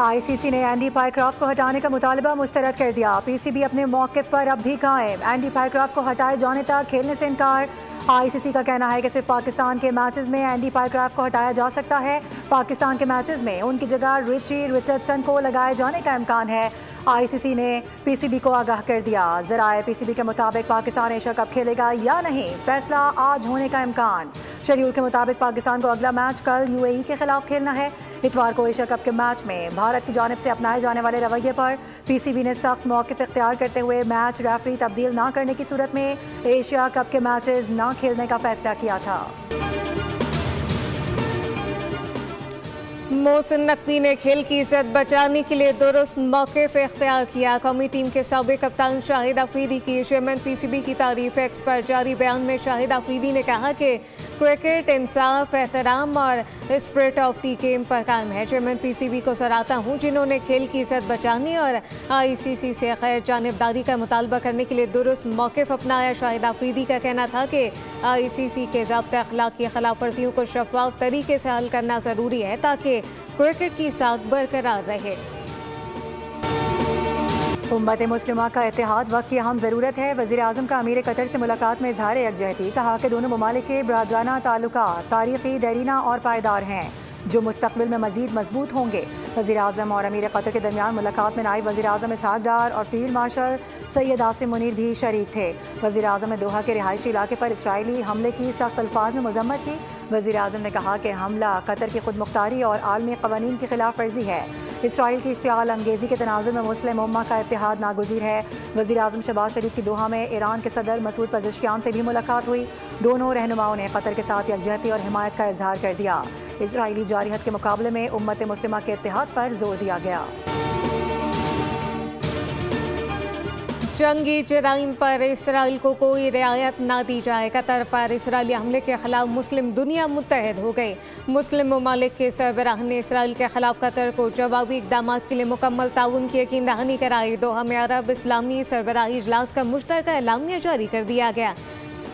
ICC ने Andy Pycroft को हटाने का मुतालबा मुस्तरद कर दिया। PCB अपने मौक़िफ़ पर अब भी कायम। एंडी पायक्रॉफ्ट को हटाए जाने तक खेलने से इनकार। ICC का कहना है कि सिर्फ पाकिस्तान के मैचेस में एंडी पायक्रॉफ्ट को हटाया जा सकता है। पाकिस्तान के मैचेस में उनकी जगह रिची रिचर्डसन को लगाए जाने का इम्कान है। ICC ने PCB को आगाह कर दिया। ज़राए PCB के मुताबिक पाकिस्तान एशिया कप खेलेगा या नहीं, फैसला आज होने का इम्कान। शेड्यूल के मुताबिक पाकिस्तान को अगला मैच कल UAE के खिलाफ खेलना है। इतवार को एशिया कप के मैच में भारत की जानिब से अपनाए जाने वाले रवैये पर PCB ने सख्त मौक़िफ़ इख्तियार करते हुए मैच रेफरी तब्दील न करने की सूरत में एशिया कप के मैचेस न खेलने का फैसला किया था। मोहसिन नकवी ने खेल की इज्जत बचाने के लिए दुरुस्त मौक़िफ़ इख्तियार किया। कौमी टीम के साबिक़ कप्तान शाहिद अफरीदी की चेयरमैन PCB की तारीफ। एक्स पर जारी बयान में शाहिद अफरीदी ने कहा कि क्रिकेट इंसाफ, एहतराम और स्पिरिट ऑफ द गेम पर कायम है। चेयरमैन PCB को सराहता हूँ जिन्होंने खेल की इज्जत बचाने और ICC से खैर जानिबदारी का मुतालबा करने के लिए दुरुस्त मौक़िफ़ अपनाया। शाहिद अफरीदी का कहना था कि ICC के ज़ाब्ते अखलाक की खिलाफ वर्जियों को शफाफ तरीके से हल करना ज़रूरी है ताकि क्रिकेट की साख बरकरार रहे। उम्मत मुस्लिमा का इत्तेहाद वक्त की अहम ज़रूरत है। वज़ीर आज़म का अमीर कतर से मुलाकात में इज़हार यकजहती। कहा कि दोनों ममालिक के बरादराना ताल्लुकात तारीख़ी, देरीना और पायदार हैं जो मुस्तक़बिल में मज़ीद मजबूत होंगे। वज़ीर आज़म और अमीर कतर के दरमियान मुलाकात में नायब वज़ीर आज़म इसहाक़ डार और फील्ड मार्शल सैयद आसिम मुनीर भी शरीक थे। वज़ीर आज़म ने दोहा के रिहायशी इलाके पर इसराइली हमले की सख्त अल्फाज में मज़म्मत की। वज़ीर आज़म ने कहा कि हमला कतर की खुद मुख्तारी और आलमी क़वानीन की खिलाफ वर्जी है। इसराइल की इश्तिआल अंगेज़ी के तनाज़ुर में मुस्लिम उम्मा का इत्तेहाद नागुज़ीर है। वज़ीर आज़म शहबाज शरीफ की दोहा में ईरान के सदर मसूद पज़ेश्कियान से भी मुलाकात हुई। दोनों रहनुमाओं ने कतर के साथ यकजहती और हिमायत का इजहार कर दिया। इसराइली जारिहत के मुकाबले में उम्मत मुस्लिमा के इत्तेहाद पर जोर दिया गया। जंगी जराइम पर इसराइल को कोई रियायत ना दी जाए। कतर पर इसराइली हमले के खिलाफ मुस्लिम दुनिया मुत्तहद हो गई। मुस्लिम ममालिक के सरबराह ने इसराइल के खिलाफ कतर को जवाबी इक़दाम के लिए मुकम्मल ताउन की यकीन दहानी कराई। दोहा में अरब इस्लामी सरबराही इजलास का मुश्तरका एलामिया जारी कर दिया गया।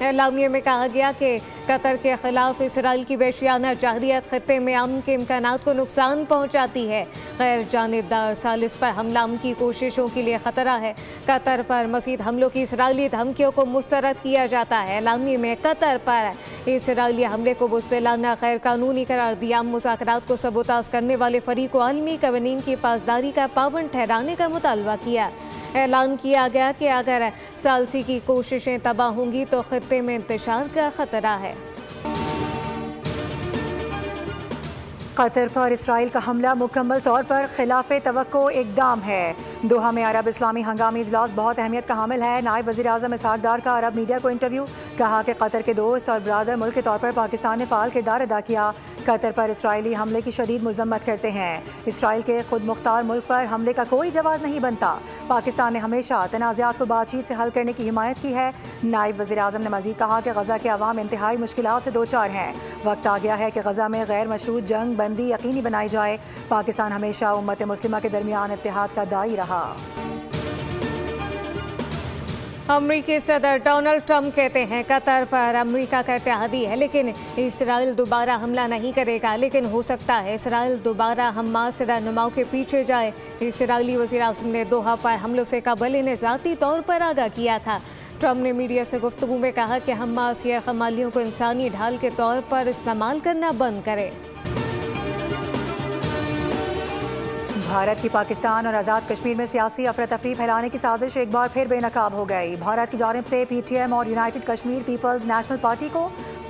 एलामिया में कहा गया कि कतर के खिलाफ इसराइल की वहशियाना जाहिरियत खत्ते में अमन के इम्कानात को नुकसान पहुँचाती है। गैर जानिबदार सालिस पर हमला की कोशिशों के लिए ख़तरा है। कतर पर मज़ीद हमलों की इसराइली धमकियों को मुस्तरद किया जाता है। एलामिया में कतर पर इसराइली हमले को बुज़दिलाना गैर कानूनी करार दिया। मुज़ाकरात को सबूताज करने वाले फरीक को आलमी क़वानीन की पासदारी का पाबंद ठहराने का मुतालबा किया। ऐलान किया गया कि अगर सालसी की कोशिशें तबाह होंगी तो खित्ते में इंतशार का खतरा है। कतर पर इसराइल का हमला मुकम्मल तौर पर खिलाफ तवक्को इक़दाम है। दोहा में अरब इस्लामी हंगामी इजलास बहुत अहमियत का हामिल है। नायब वज़ीर आज़म इसहाक़ डार का अरब मीडिया को इंटरव्यू। कहा कि कतर के दोस्त और बरादर मुल्क के तौर पर पाकिस्तान ने फ़ाल किरदार अदा किया। कतर पर इसराइली हमले की शदीद मज़म्मत करते हैं। इसराइल के खुद मुख्तार मुल्क पर हमले का कोई जवाब नहीं बनता। पाकिस्तान ने हमेशा तनाज़ात को बातचीत से हल करने की हिमायत की है। नायब वज़ीर आज़म ने मज़ीद कहा कि गज़ा के अवाम इंतहाई मुश्किलात से दो चार हैं। वक्त आ गया है कि गज़ा में गैर मशरूत जंग बंदी यकीनी बनाई जाए। पाकिस्तान हमेशा उम्मत मुस्लिमा के दरमियान इत्तेहाद का दाई रहा। अमरीकी सदर डोनाल्ड ट्रंप कहते हैं कतर पर अमरीका का इत्तेहादी है लेकिन इसराइल दोबारा हमला नहीं करेगा। लेकिन हो सकता है इसराइल दोबारा हमास रहनुमाओं के पीछे जाए। इसराइली वज़ीर आज़म ने दोहा पर हमलों से कबल ने ज़ाती तौर पर आगाह किया था। ट्रंप ने मीडिया से गुफ्तगू में कहा कि हमास या खमालियों को इंसानी ढाल के तौर पर इस्तेमाल करना बंद करे। भारत की पाकिस्तान और आज़ाद कश्मीर में सियासी अफरा तफरी फैलाने की साजिश एक बार फिर बेनकाब हो गई। भारत की जानिब से PTM और united Kashmir peoples national party को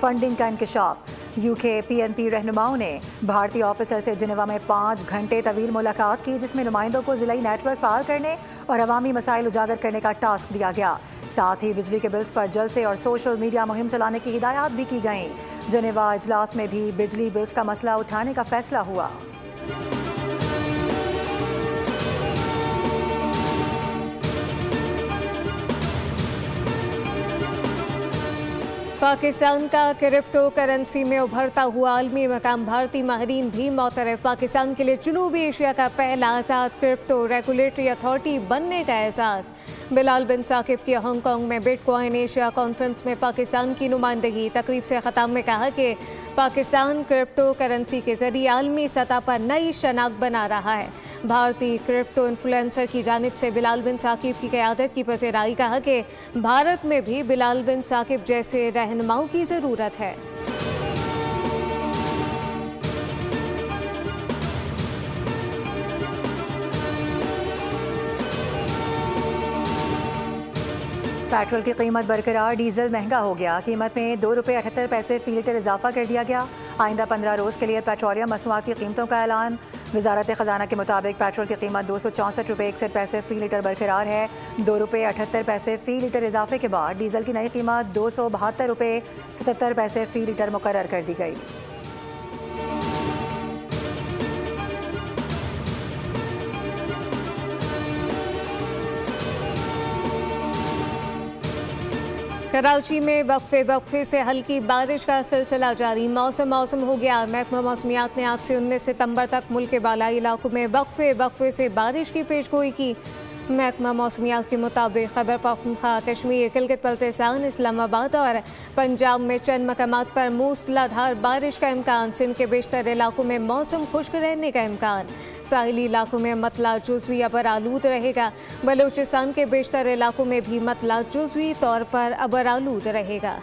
फंडिंग का इंकशाफ। UK PNP रहनुमाओं ने भारतीय ऑफिसर से जिनेवा में 5 घंटे तवील मुलाकात की जिसमें नुमाइंदों को ज़िलाई नेटवर्क फ़ाल करने और अवामी मसाइल उजागर करने का टास्क दिया गया। साथ ही बिजली के बिल्स पर जलसे और सोशल मीडिया मुहिम चलाने की हिदायत भी की गई। जिनेवा इजलास में भी बिजली बिल्स का मसला उठाने का फैसला हुआ। पाकिस्तान का क्रिप्टो करेंसी में उभरता हुआ आलमी मकाम भारतीय माहिरीन भी मोतरफ। पाकिस्तान के लिए जनूबी एशिया का पहला आज़ाद क्रिप्टो रेगुलेटरी अथॉरिटी बनने का एहसास। बिलाल बिन साकिब की हांगकांग में बिटकॉइन एशिया कॉन्फ्रेंस में पाकिस्तान की नुमाइंदगी। तकरीब से ख़त्म में कहा कि पाकिस्तान क्रिप्टो करेंसी के जरिए आलमी सतह पर नई शनाख्त बना रहा है। भारतीय क्रिप्टो इन्फ्लुएंसर की जानिब से बिलाल बिन साकिब की क़यादत की पज़ीराई। कहा कि भारत में भी बिलाल बिन साकिब जैसे रहनुमाओं की ज़रूरत है। पेट्रोल की कीमत बरकरार, डीजल महंगा हो गया। कीमत में ₹2.78 फ़ी लीटर इजाफा कर दिया गया। आइंदा 15 रोज़ के लिए पेट्रोलियम मसनूआत की कीमतों का ऐलान। वजारत ख़जाना के मुताबिक पेट्रोल की कीमत ₹264.61 फ़ी लीटर बरकरार है। ₹2.78 फ़ी लीटर इजाफे के बाद डीजल की नई कीमत ₹272.77 फ़ी लीटर मुकर्रर कर दी गई। कराची में वक्फे से हल्की बारिश का सिलसिला जारी। मौसम हो गया। महकमा मौसमियात ने आज से 19 सितंबर तक मुल्क के बालाई इलाकों में वक्फे से बारिश की पेशगोई की। महकमा मौसमियात के मुताबिक खैबर पख्तूनख्वा, कश्मीर, गिलगित बल्तिस्तान, इस्लामाबाद और पंजाब में चंद मकामात पर मूसलाधार बारिश का इम्कान। सिंध के बेशतर इलाकों में मौसम खुश्क रहने का इम्कान। साहिली इलाकों में मतला जुज़वी अबर आलूद रहेगा। बलूचिस्तान के बेशतर इलाकों में भी मतला जुज़वी तौर पर अबर आलूद रहेगा।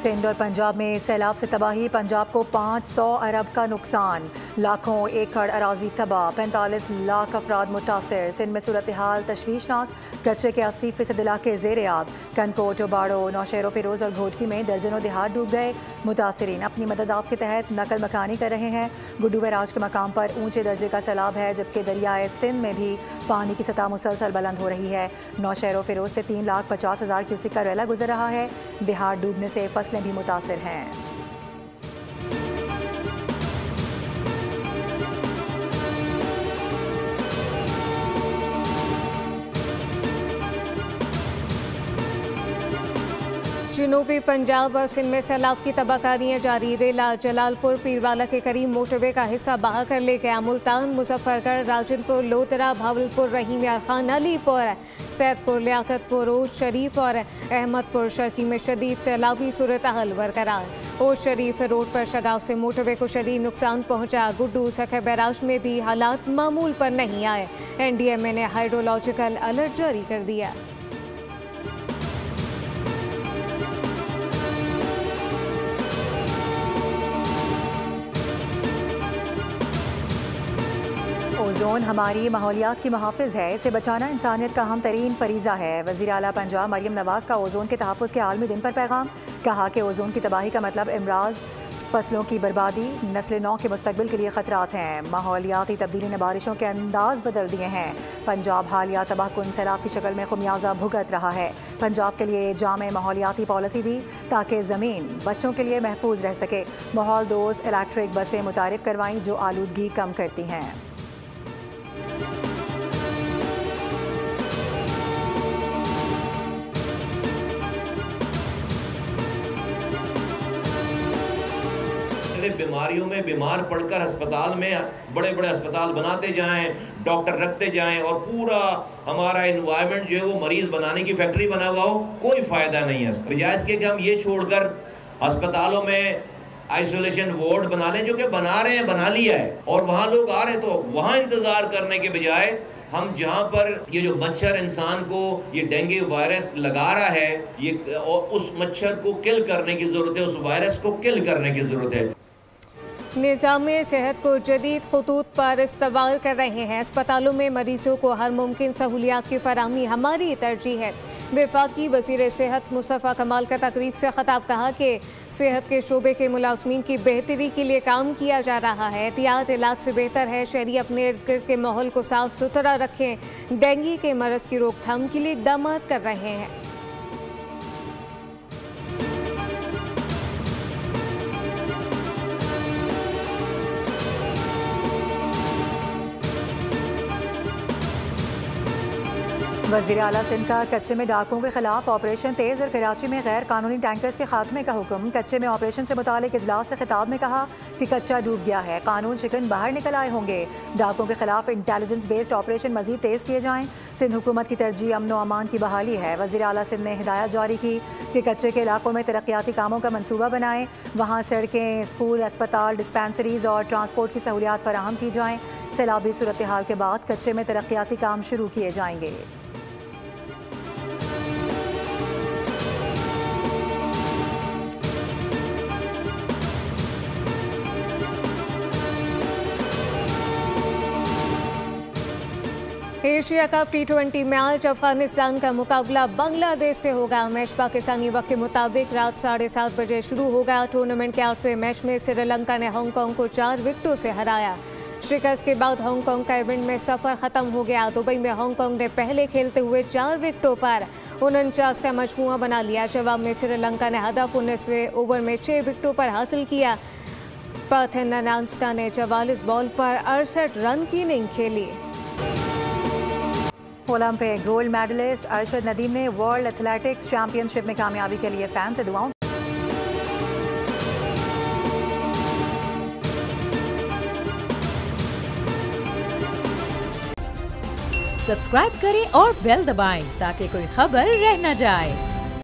सिंध और पंजाब में सैलाब से तबाही। पंजाब को 500 अरब का नुकसान, लाखों एकड़ अराजी तबाह, 45 लाख अफराद मुतासर। सिंध में सूरत हाल तशवीशनाक। कच्चे के 80% इलाके ज़ेर आब। कनकोट, बाड़ो, नौशहर, फिरोज और घोटकी में दर्जनों देहात डूब गए। मुतासरीन अपनी मदद आप के तहत नकल मकानी कर रहे हैं। गुड्डू बैराज के मकाम पर ऊंचे दर्जे का सैलाब है, जबकि दरियाए सिंध में भी पानी की सतह मुसलसल बुलंद हो रही है। नौशहर फिरोज से 3,50,000 क्यूसिक का रैला गुजर रहा है। देहात डूबने से फसलें भी मुतासिर हैं। जनूबी पंजाब और सिंध में सैलाब की तबाहकारियाँ जारी। रेला जलालपुर पीरवाला के करीब मोटरवे का हिस्सा बहा कर ले गया। मुल्तान, मुजफ्फरगढ़, राजनपुर, लोतरा, भावलपुर, रहीम यार खान, अलीपुर, सैदपुर, लियाकतपुर, ओश शरीफ और अहमदपुर शर्की में शदीद सैलाबी सूरत हाल बरकरार। ओश शरीफ रोड पर शगाव से मोटरवे को शदीद नुकसान पहुंचा। गुड्डू सखे बैराज में भी हालात मामूल पर नहीं आए। NDMA ने हाइड्रोलॉजिकल अलर्ट जारी कर दिया। ओजोन हमारी माहौलियात की मुहाफ़िज़ है, इसे बचाना इंसानियत का अहम तरीन फरीज़ा है। वज़ीर आला पंजाब मरियम नवाज़ का ओजोन के तहफ़्फ़ुज़ के आलमी दिन पर पैगाम। कहा कि ओजोन की तबाही का मतलब इमराज़, फसलों की बर्बादी, नस्ल नौ के मुस्तक़बिल के लिए ख़तरात हैं। माहौलियाती तब्दीली ने बारिशों के अंदाज़ बदल दिए हैं। पंजाब हालिया तबाहकुन सैलाब की शक्ल में खुमियाजा भुगत रहा है। पंजाब के लिए जामे माहौलियाती पॉलिसी दी ताकि ज़मीन बच्चों के लिए महफूज रह सके। माहौल दोस्त इलेक्ट्रिक बसें मुतारिफ़ करवाईं जो आलूदगी कम करती हैं। बीमारियों में बीमार पड़कर अस्पताल में बड़े बड़े अस्पताल बनाते जाएं, डॉक्टर रखते जाएं और पूरा हमारा एनवायरनमेंट जो है वो मरीज बनाने की फैक्ट्री बना हुआ हो, कोई फायदा नहीं है। बजाय इसके कि हम ये छोड़कर अस्पतालों में आइसोलेशन वार्ड बना लें, जो कि बना रहे हैं, बना लिया है, और वहाँ लोग आ रहे हैं, तो वहाँ इंतजार करने के बजाय हम जहाँ पर ये जो मच्छर इंसान को ये डेंगू वायरस लगा रहा है, ये और उस मच्छर को किल करने की ज़रूरत है, उस वायरस को किल करने की ज़रूरत है। निज़ाम सेहत को जदीद खतूत पर इस्तेमाल कर रहे हैं। अस्पतालों में मरीजों को हर मुमकिन सहूलियात की फराहमी हमारी तरजीह है। वफाकी वज़ीर सेहत मुस्तफ़ा कमाल का तकरीब से ख़ताब। कहा कि सेहत के शोबे के मुलाज़मीन की बेहतरी के लिए काम किया जा रहा है। एहतियात इलाज से बेहतर है। शहरी अपने इर्द गिर्द के माहौल को साफ सुथरा रखें। डेंगू के मरज़ की रोकथाम के लिए इक़दाम कर रहे हैं। वज़ीर आला सिंध का कच्चे में डाकुओं के खिलाफ ऑपरेशन तेज़ और कराची में गैर कानूनी टैंकर्स के खात्मे का हुक्म। कच्चे में ऑपरेशन से मुतालिक इजलास से खिताब में कहा कि कच्चा डूब गया है, कानून शिकन बाहर निकल आए होंगे। डाकुओं के खिलाफ इंटेलिजेंस बेस्ड ऑपरेशन मजीद तेज़ किए जाएँ। सिंध हुकूमत की तरजीह अमन व अमान की बहाली है। वज़ीर आला सिंध ने हिदायत जारी की कि कच्चे के इलाकों में तरक्याती कामों का मनसूबा बनाएं, वहाँ सड़कें, स्कूल, अस्पताल, डिस्पेंसरीज और ट्रांसपोर्ट की सहूलियात फराहम की जाएँ। सैलाबी सूरत हाल के बाद कच्चे में तरक्याती काम शुरू किए जाएंगे। Asia cup T20 match Afghanistan का मुकाबला बांग्लादेश से होगा। मैच पाकिस्तानी वक्त के मुताबिक रात 7:30 बजे शुरू होगा। टूर्नामेंट के 8वें मैच में श्रीलंका ने हांगकांग को 4 विकेटों से हराया। शिकस्त के बाद हांगकांग का इवेंट में सफर खत्म हो गया। दुबई में हांगकांग ने पहले खेलते हुए 4 विकेटों पर 49 का मजमूआ बना लिया। जवाब में श्रीलंका ने हदफ 19वें ओवर में 6 विकेटों पर हासिल किया। पथेनानांस्का ने 44 बॉल पर 68 रन की इनिंग खेली। Olympic gold medalist Arshad Nadeem ने वर्ल्ड एथलेटिक्स चैंपियनशिप में कामयाबी के लिए फैन से दुआओं। सब्सक्राइब करें और बेल दबाएं ताकि कोई खबर रह न जाए।